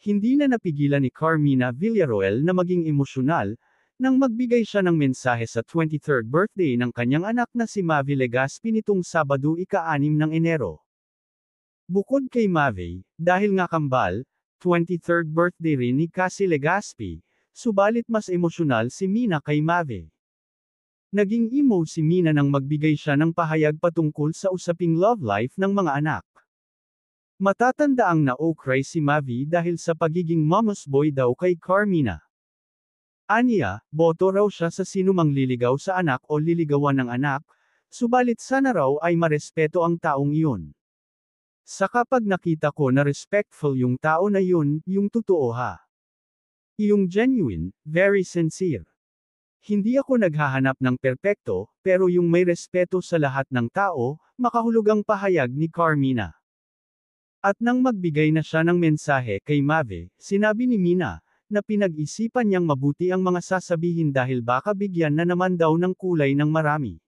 Hindi na napigilan ni Carmina Villarroel na maging emosyonal, nang magbigay siya ng mensahe sa 23rd birthday ng kanyang anak na si Mavi Legaspi nitong Sabado ika-6 ng Enero. Bukod kay Mavi, dahil nga kambal, 23rd birthday rin ni Cassie Legaspi, subalit mas emosyonal si Mina kay Mavi. Naging emo si Mina nang magbigay siya ng pahayag patungkol sa usaping love life ng mga anak. Matatandaang na-okray si Mavi dahil sa pagiging mama's boy daw kay Carmina. Aniya, boto raw siya sa sinumang liligaw sa anak o liligawan ng anak, subalit sana raw ay marespeto ang taong iyon. Sa kapag nakita ko na respectful yung tao na yun, yung totoo ha. Yung genuine, very sincere. Hindi ako naghahanap ng perpekto, pero yung may respeto sa lahat ng tao, makahulugang pahayag ni Carmina. At nang magbigay na siya ng mensahe kay Mavi, sinabi ni Mina, na pinag-isipan niyang mabuti ang mga sasabihin dahil baka bigyan na naman daw ng kulay ng marami.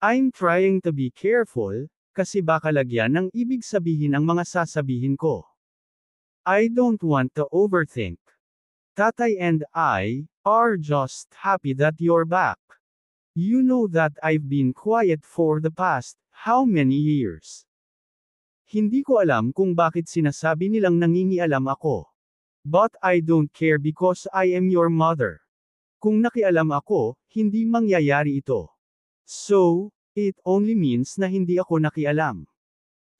I'm trying to be careful, kasi baka lagyan ng ibig sabihin ang mga sasabihin ko. I don't want to overthink. Tatay and I are just happy that you're back. You know that I've been quiet for the past, how many years? Hindi ko alam kung bakit sinasabi nilang nangingialam ako. But I don't care because I am your mother. Kung nakialam ako, hindi mangyayari ito. So, it only means na hindi ako nakialam.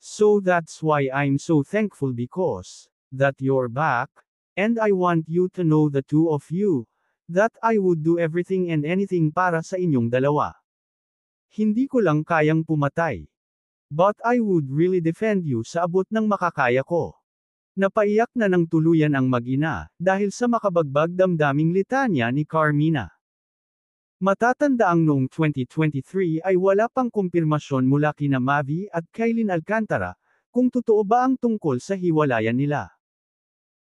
So that's why I'm so thankful because, that you're back, and I want you to know the two of you, that I would do everything and anything para sa inyong dalawa. Hindi ko lang kayang pumatay. But I would really defend you sa abot ng makakaya ko. Napaiyak na ng tuluyan ang mag-ina, dahil sa makabagbag damdaming litanya ni Carmina. Matatandaang noong 2023 ay wala pang kumpirmasyon mula kina Mavi at Kailin Alcantara, kung totoo ba ang tungkol sa hiwalayan nila.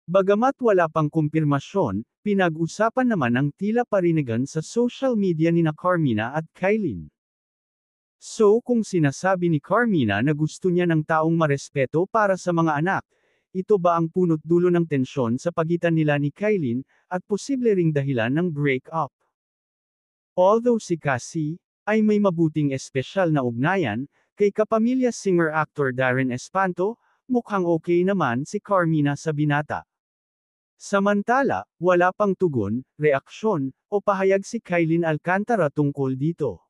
Bagamat wala pang kumpirmasyon, pinag-usapan naman ang tila parinigan sa social media nina Carmina at Kailin. So kung sinasabi ni Carmina na gusto niya ng taong marespeto para sa mga anak, ito ba ang punot dulo ng tensyon sa pagitan nila ni Kailin, at posible ring dahilan ng break-up? Although si Cassie, ay may mabuting espesyal na ugnayan, kay kapamilya singer-actor Darren Espanto, mukhang okay naman si Carmina sa binata. Samantala, wala pang tugon, reaksyon, o pahayag si Kailin Alcantara tungkol dito.